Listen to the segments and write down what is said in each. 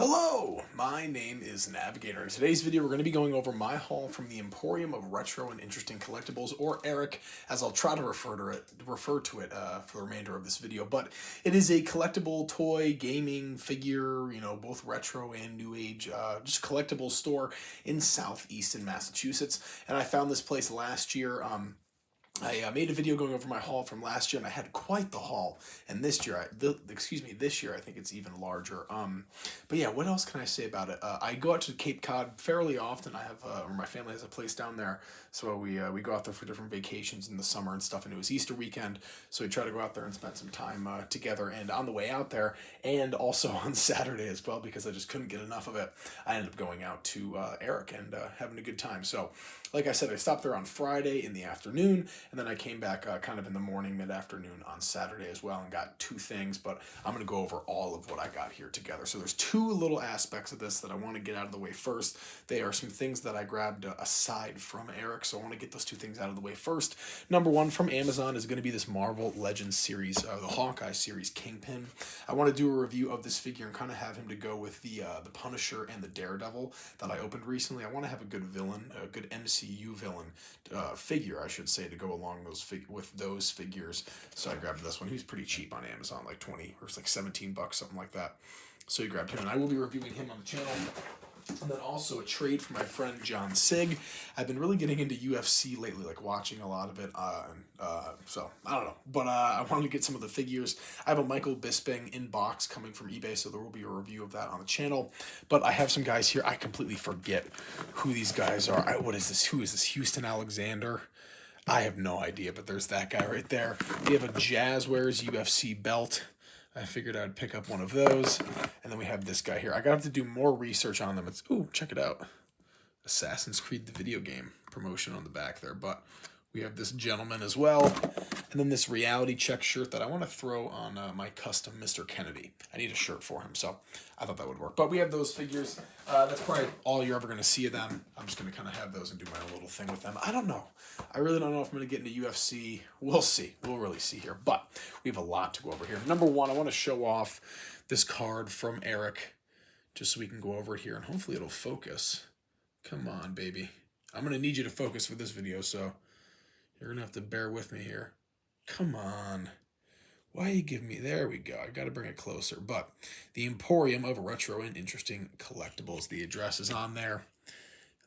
Hello, my name is Navigator. In today's video, we're going to be going over my haul from the Emporium of Retro and Interesting Collectibles, or E.R.I.C, as I'll try to refer to it for the remainder of this video. But it is a collectible toy, gaming, figure, both retro and new age, just collectible store in southeastern Massachusetts. And I found this place last year. I made a video going over my haul from last year, and I had quite the haul. And this year, this year I think it's even larger. But yeah, what else can I say about it? I go out to Cape Cod fairly often. I have, or my family has a place down there, so we go out there for different vacations in the summer and stuff. And it was Easter weekend, so we try to go out there and spend some time together. And on the way out there, and also on Saturday as well, because I just couldn't get enough of it, I ended up going out to E.R.I.C and having a good time. So, like I said, I stopped there on Friday in the afternoon. And then I came back kind of in the morning, mid-afternoon on Saturday as well, and got two things, but I'm going to go over all of what I got here together. So there's two little aspects of this that I want to get out of the way first. They are some things that I grabbed aside from E.R.I.C, so I want to get those two things out of the way first. Number one from Amazon is going to be this Marvel Legends series, the Hawkeye series Kingpin. I want to do a review of this figure and kind of have him to go with the Punisher and the Daredevil that I opened recently. I want to have a good villain, a good MCU villain figure, I should say, to go along with those figures. So I grabbed this one. He was pretty cheap on Amazon, like 20 or like $17, something like that. So you grabbed him, and I will be reviewing him on the channel. And then also a trade for my friend John Sig. I've been really getting into UFC lately, like watching a lot of it. So I don't know, but I wanted to get some of the figures. I have a Michael Bisping in box coming from eBay, so there will be a review of that on the channel. But I have some guys here. I completely forget who these guys are. What is this? Who is this? Houston Alexander? I have no idea, but there's that guy right there. We have a Jazzwares UFC belt. I figured I'd pick up one of those. And then we have this guy here. I got to have to do more research on them. It's, ooh, check it out. Assassin's Creed, the video game promotion on the back there. But we have this gentleman as well. And then this reality check shirt that I want to throw on my custom Mr. Kennedy. I need a shirt for him, so I thought that would work. But we have those figures. That's probably all you're ever going to see of them. I'm just going to kind of have those and do my own little thing with them. I don't know. I really don't know if I'm going to get into UFC. We'll see. We'll really see here. But we have a lot to go over here. Number one, I want to show off this card from E.R.I.C, just so we can go over it here, and hopefully it'll focus. Come on, baby. I'm going to need you to focus for this video, so you're going to have to bear with me here. Come on. Why you give me... There we go. I got to bring it closer. But the Emporium of Retro and Interesting Collectibles. The address is on there.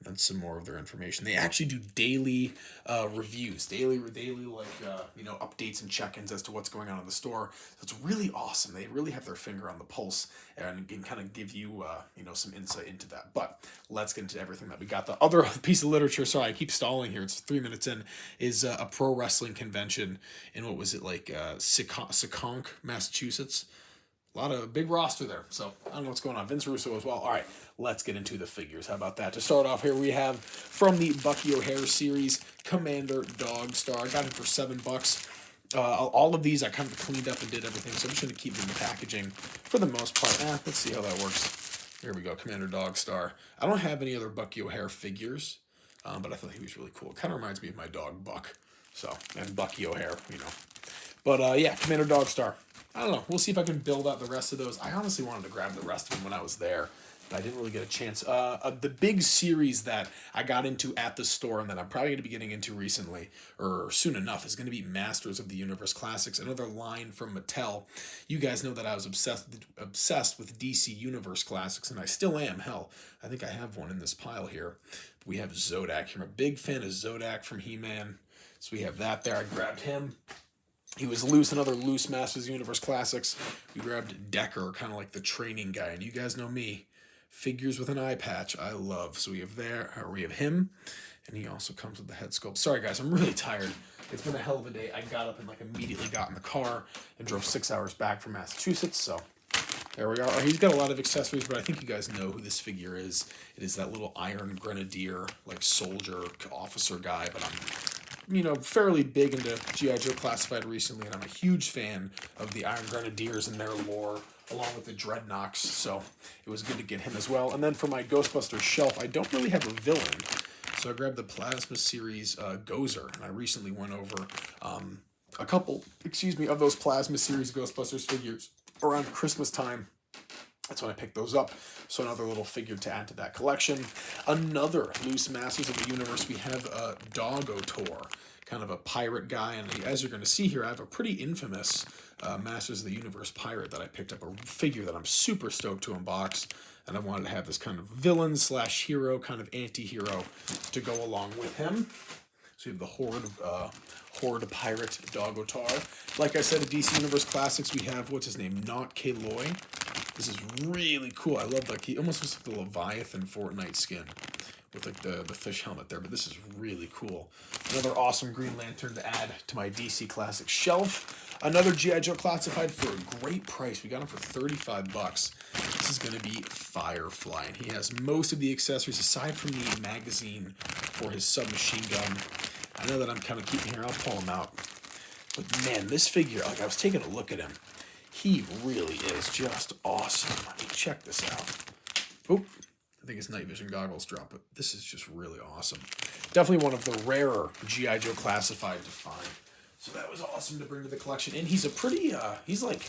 And then some more of their information. They actually do daily reviews, daily updates and check-ins as to what's going on in the store. So it's really awesome. They really have their finger on the pulse and can kind of give you some insight into that. But let's get into everything that we got. The other piece of literature, sorry, I keep stalling here. It's 3 minutes in. Is a pro wrestling convention in what was it like Seekonk, Massachusetts. A lot of big roster there, so I don't know what's going on. Vince Russo as well. All right, let's get into the figures. How about that? To start off here, we have from the Bucky O'Hare series, Commander Dog Star. I got him for $7. All of these I kind of cleaned up and did everything, so I'm just going to keep them in the packaging for the most part. Let's see how that works. Here we go, Commander Dog Star. I don't have any other Bucky O'Hare figures, but I thought he was really cool. Kind of reminds me of my dog, Buck. So, and Bucky O'Hare, But yeah, Commander Dog Star. I don't know. We'll see if I can build out the rest of those. I honestly wanted to grab the rest of them when I was there, but I didn't really get a chance. The big series that I got into at the store and that I'm probably going to be getting into recently, or soon enough, is going to be Masters of the Universe Classics, another line from Mattel. You guys know that I was obsessed with DC Universe Classics, and I still am. Hell, I think I have one in this pile here. We have Zodak here. I'm a big fan of Zodak from He-Man, so we have that there. I grabbed him. He was loose, another loose Masters of the Universe Classics. We grabbed Decker, kind of like the training guy. And you guys know me, figures with an eye patch, I love. So we have him, and he also comes with the head sculpt. Sorry, guys, I'm really tired. It's been a hell of a day. I got up and immediately got in the car and drove 6 hours back from Massachusetts. So there we are. He's got a lot of accessories, but I think you guys know who this figure is. It is that little Iron Grenadier, soldier, officer guy, but I'm fairly big into G.I. Joe Classified recently, and I'm a huge fan of the Iron Grenadiers and their lore, along with the Dreadnoks, so it was good to get him as well. And then for my Ghostbusters shelf, I don't really have a villain, so I grabbed the Plasma Series Gozer, and I recently went over a couple, of those Plasma Series Ghostbusters figures around Christmas time. That's when I picked those up. So another little figure to add to that collection. Another loose Masters of the Universe, we have Doggo Tor, kind of a pirate guy. And as you're going to see here, I have a pretty infamous Masters of the Universe pirate that I picked up, a figure that I'm super stoked to unbox. And I wanted to have this kind of villain slash hero, kind of anti-hero to go along with him. So you have the Horde Pirate Doggo Tor. Like I said, at DC Universe Classics, we have, what's his name, Not Kaloy. This is really cool. I love, like, he almost looks like the Leviathan Fortnite skin with, like, the fish helmet there, but this is really cool. Another awesome Green Lantern to add to my DC Classics shelf. Another G.I. Joe Classified for a great price. We got him for 35 bucks. This is going to be Firefly, and he has most of the accessories aside from the magazine for his submachine gun. I know that I'm kind of keeping here. I'll pull him out. But, man, this figure, like, I was taking a look at him. He really is just awesome. I mean, check this out. Oop, I think his night vision goggles drop it. This is just really awesome. Definitely one of the rarer G.I. Joe Classified to find. So that was awesome to bring to the collection. And he's a pretty, he's like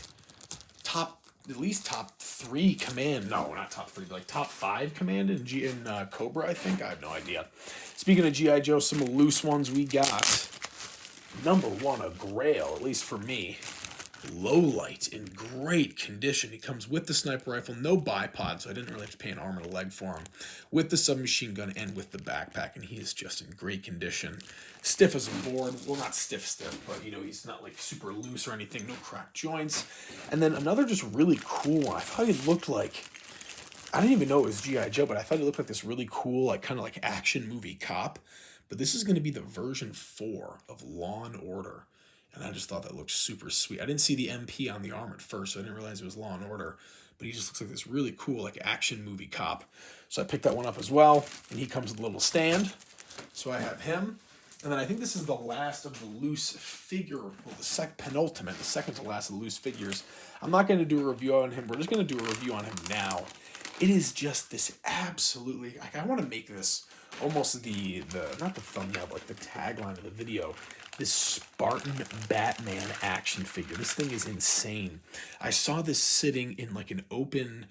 at least top 3 command. No, not top 3, but like top 5 command in Cobra, I think. I have no idea. Speaking of G.I. Joe, some loose ones we got. Number 1, a grail, at least for me. Lowlight in great condition. He comes with the sniper rifle, no bipod, so I didn't really have to pay an arm and a leg for him. With the submachine gun and with the backpack, and he is just in great condition. Stiff as a board. Well, not stiff, but, you know, he's not, like, super loose or anything. No cracked joints. And then another just really cool one. I thought he looked like... I didn't even know it was G.I. Joe, but I thought he looked like this really cool, like, kind of like action movie cop. But this is going to be the version 4 of Law & Order. And I just thought that looked super sweet. I didn't see the MP on the arm at first, so I didn't realize it was Law & Order. But he just looks like this really cool, like, action movie cop. So I picked that one up as well. And he comes with a little stand. So I have him. And then I think this is the last of the loose figure, well, the penultimate, the second to last of the loose figures. I'm not going to do a review on him. We're just going to do a review on him now. It is just this absolutely, like, I want to make this almost the not the thumbnail, but like the tagline of the video. This Spartan Batman action figure. This thing is insane. I saw this sitting in like an open,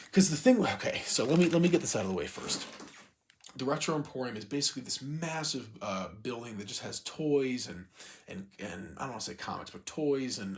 because the thing, okay, so let me get this out of the way first. The Retro Emporium is basically this massive building that just has toys and I don't want to say comics, but toys and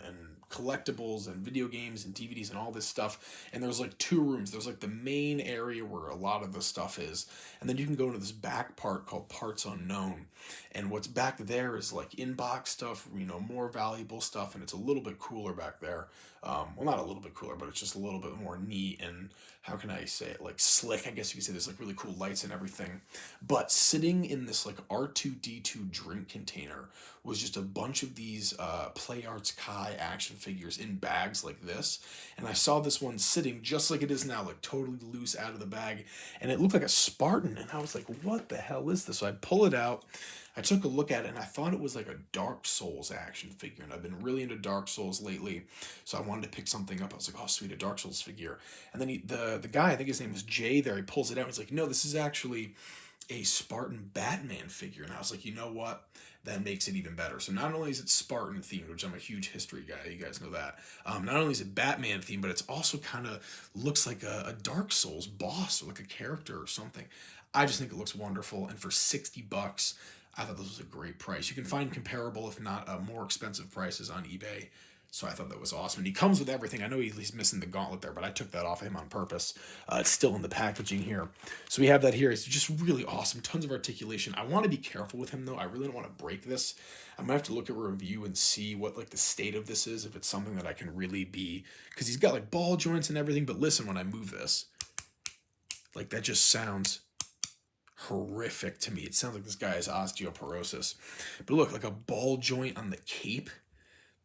collectibles and video games and DVDs and all this stuff. And there's like 2 rooms. There's like the main area where a lot of the stuff is. And then you can go into this back part called Parts Unknown. And what's back there is like in-box stuff, you know, more valuable stuff. And it's a little bit cooler back there. Well, not a little bit cooler, but it's just a little bit more neat and, how can I say it, like slick, I guess you could say. There's like really cool lights and everything. But sitting in this like R2-D2 drink container was just a bunch of these Play Arts Kai action figures in bags like this. And I saw this one sitting just like it is now, like totally loose out of the bag. And it looked like a Spartan. And I was like, what the hell is this? So I pull it out. I took a look at it, and I thought it was like a Dark Souls action figure, and I've been really into Dark Souls lately, so I wanted to pick something up. I was like, oh, sweet, a Dark Souls figure. And then the guy, I think his name was Jay there, he pulls it out, he's like, no, this is actually a Spartan Batman figure. And I was like, you know what? That makes it even better. So not only is it Spartan themed, which I'm a huge history guy, you guys know that. Not only is it Batman themed, but it's also kind of looks like a Dark Souls boss or like a character or something. I just think it looks wonderful. And for 60 bucks, I thought this was a great price. You can find comparable, if not more expensive prices on eBay. So I thought that was awesome. And he comes with everything. I know he's missing the gauntlet there, but I took that off of him on purpose. It's still in the packaging here. So we have that here. It's just really awesome. Tons of articulation. I want to be careful with him, though. I really don't want to break this. I'm going to have to look at a review and see what like the state of this is, if it's something that I can really be... Because he's got like ball joints and everything, but listen, when I move this, like that just sounds horrific to me. It sounds like this guy has osteoporosis. But look, like a ball joint on the cape,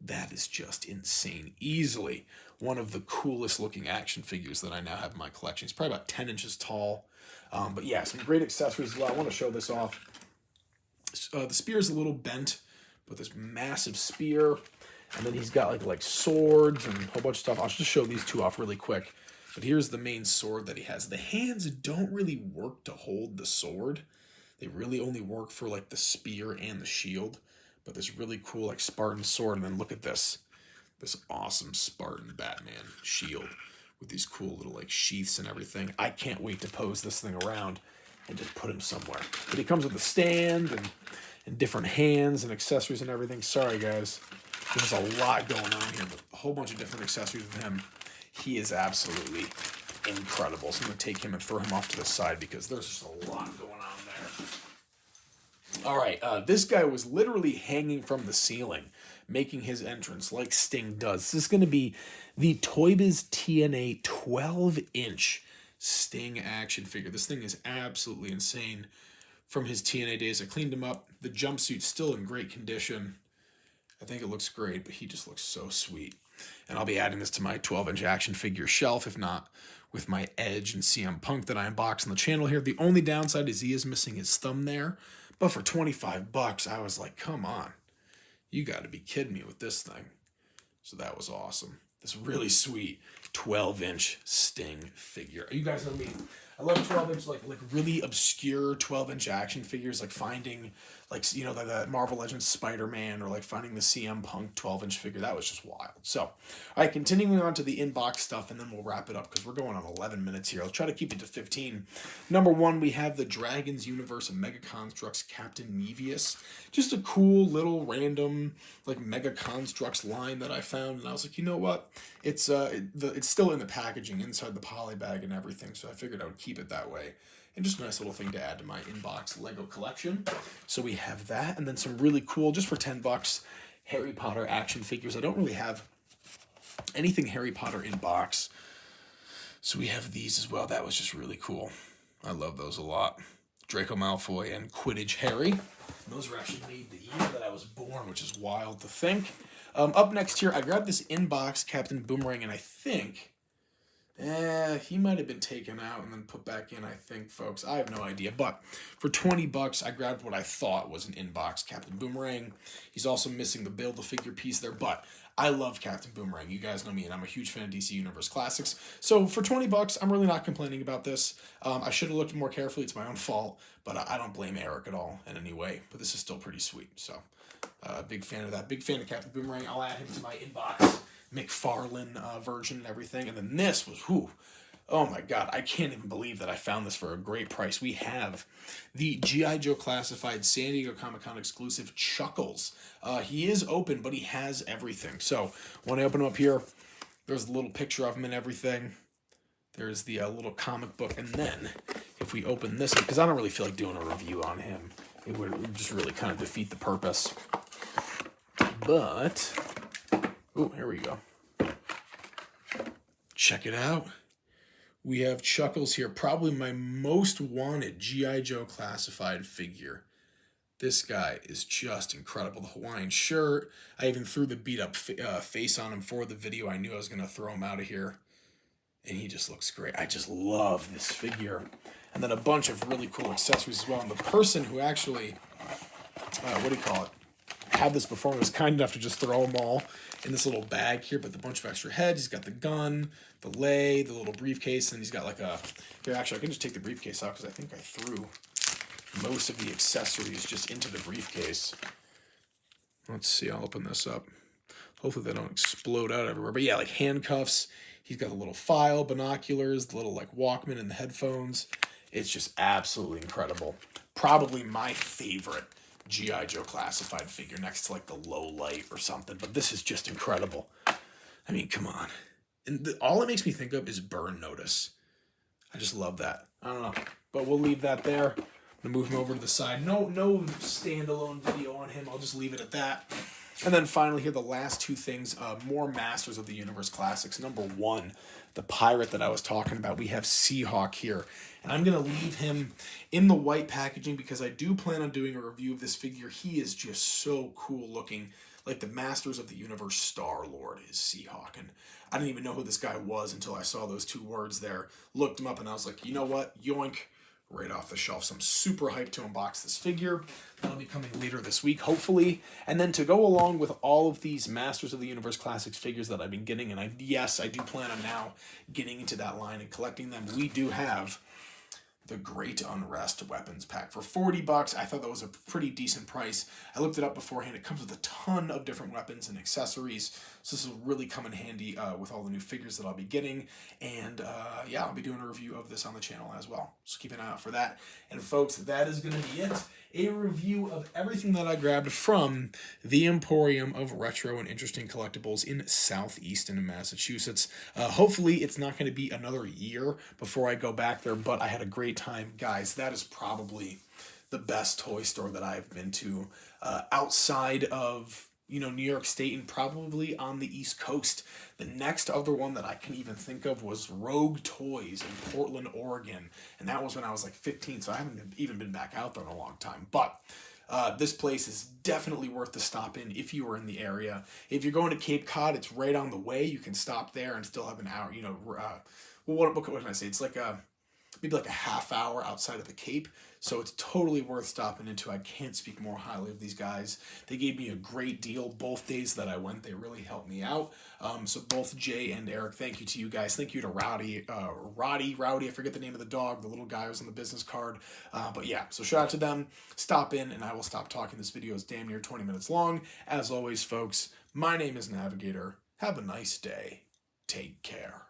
that is just insane. Easily one of the coolest looking action figures that I now have in my collection. It's probably about 10 inches tall. But yeah, some great accessories as well. I want to show this off. The spear is a little bent, but this massive spear. And then he's got like swords and a whole bunch of stuff. I'll just show these 2 off really quick. But here's the main sword that he has. The hands don't really work to hold the sword. They really only work for like the spear and the shield. But this really cool like Spartan sword. And then look at this. This awesome Spartan Batman shield with these cool little like sheaths and everything. I can't wait to pose this thing around and just put him somewhere. But he comes with a stand and different hands and accessories and everything. Sorry, guys. There's a lot going on here, but a whole bunch of different accessories with him. He is absolutely incredible. So I'm going to take him and throw him off to the side because there's just a lot going on there. All right, this guy was literally hanging from the ceiling, making his entrance like Sting does. This is going to be the Toy Biz TNA 12-inch Sting action figure. This thing is absolutely insane from his TNA days. I cleaned him up. The jumpsuit's still in great condition. I think it looks great, but he just looks so sweet. And I'll be adding this to my 12-inch action figure shelf, if not with my Edge and CM Punk that I unbox on the channel here. The only downside is he is missing his thumb there. But for $25, I was like, come on. You got to be kidding me with this thing. So that was awesome. This really sweet 12-inch Sting figure. You guys know me. I love 12-inch, like really obscure 12-inch action figures, like finding, like, you know, the Marvel Legends Spider-Man, or like finding the CM Punk 12-inch figure. That was just wild. So, all right, continuing on to the inbox stuff, and then we'll wrap it up because we're going on 11 minutes here. I'll try to keep it to 15. Number one, we have the Dragons Universe of Mega Constructs Captain Nevius. Just a cool little random like Mega Constructs line that I found, and I was like, you know what? It's still in the packaging inside the poly bag and everything, so I figured I would keep it that way. And just a nice little thing to add to my inbox Lego collection. So we have that, and then some really cool, just for $10, Harry Potter action figures. I don't really have anything Harry Potter in box, so we have these as well. That was just really cool. I love those a lot. Draco Malfoy and Quidditch Harry. And those were actually made the year that I was born, which is wild to think. Up next here, I grabbed this inbox Captain Boomerang, and I think he might have been taken out and then put back in, I think, folks. I have no idea. But for $20, I grabbed what I thought was an inbox Captain Boomerang. He's also missing the Build-A-Figure piece there, but I love Captain Boomerang. You guys know me, and I'm a huge fan of DC Universe Classics. So for $20, I'm really not complaining about this. I should have looked more carefully. It's my own fault, but I don't blame Eric at all in any way. But this is still pretty sweet. So big fan of that. Big fan of Captain Boomerang. I'll add him to my inbox McFarlane version and everything. And then this was, oh my God, I can't even believe that I found this for a great price. We have the G.I. Joe Classified San Diego Comic-Con exclusive Chuckles. He is open, but he has everything. So when I open him up here, there's a little picture of him and everything. There's the little comic book. And then if we open this, because I don't really feel like doing a review on him, it would just really kind of defeat the purpose. But, here we go. Check it out. We have Chuckles here, probably my most wanted G.I. Joe Classified figure. This guy is just incredible. The Hawaiian shirt. I even threw the beat up face on him for the video. I knew I was going to throw him out of here. And he just looks great. I just love this figure. And then a bunch of really cool accessories as well. And the person who actually, had this before me was kind enough to just throw them all in this little bag here, but a bunch of extra heads. He's got the gun, the lei, the little briefcase, and he's got like a... Here, actually, I can just take the briefcase out because I think I threw most of the accessories just into the briefcase. Let's see, I'll open this up. Hopefully they don't explode out everywhere. But yeah, like handcuffs. He's got a little file, binoculars, the little like Walkman and the headphones. It's just absolutely incredible. Probably my favorite G.I. Joe Classified figure next to like the Low Light or something. But this is just incredible. I mean, come on. And all it makes me think of is Burn Notice. I just love that. I don't know. But we'll leave that there. I'm going to move him over to the side. No standalone video on him. I'll just leave it at that. And then finally here, the last two things, more Masters of the Universe Classics. Number one, the pirate that I was talking about. We have Seahawk here. And I'm going to leave him in the white packaging because I do plan on doing a review of this figure. He is just so cool looking. Like the Masters of the Universe Star-Lord is Seahawk. And I didn't even know who this guy was until I saw those two words there. Looked him up and I was like, you know what? Yoink. Right off the shelf. So I'm super hyped to unbox this figure. That'll be coming later this week, hopefully. And then to go along with all of these Masters of the Universe Classics figures that I've been getting, and I do plan on now getting into that line and collecting them, we do have the Great Unrest weapons pack for 40 bucks. I thought that was a pretty decent price. I looked it up beforehand. It comes with a ton of different weapons and accessories, so this will really come in handy with all the new figures that I'll be getting. And yeah, I'll be doing a review of this on the channel as well, so keep an eye out for that. And folks, that is going to be it. A review of everything that I grabbed from the Emporium of Retro and Interesting Collectibles in southeastern Massachusetts. Hopefully it's not going to be another year before I go back there, but I had a great time. Guys, that is probably the best toy store that I've been to outside of New York State and probably on the East Coast. The next other one that I can even think of was Rogue Toys in Portland, Oregon, and that was when I was like 15, so I haven't even been back out there in a long time. But this place is definitely worth the stop in if you are in the area. If you're going to Cape Cod, it's right on the way. You can stop there and still have an hour. Well, what can I say? It's like maybe like a half hour outside of the Cape. So it's totally worth stopping into. I can't speak more highly of these guys. They gave me a great deal both days that I went. They really helped me out. So both Jay and Eric, thank you to you guys. Thank you to Rowdy, I forget the name of the dog, the little guy who was on the business card. But yeah, so shout out to them. Stop in, and I will stop talking. This video is damn near 20 minutes long. As always, folks, my name is Navigator. Have a nice day. Take care.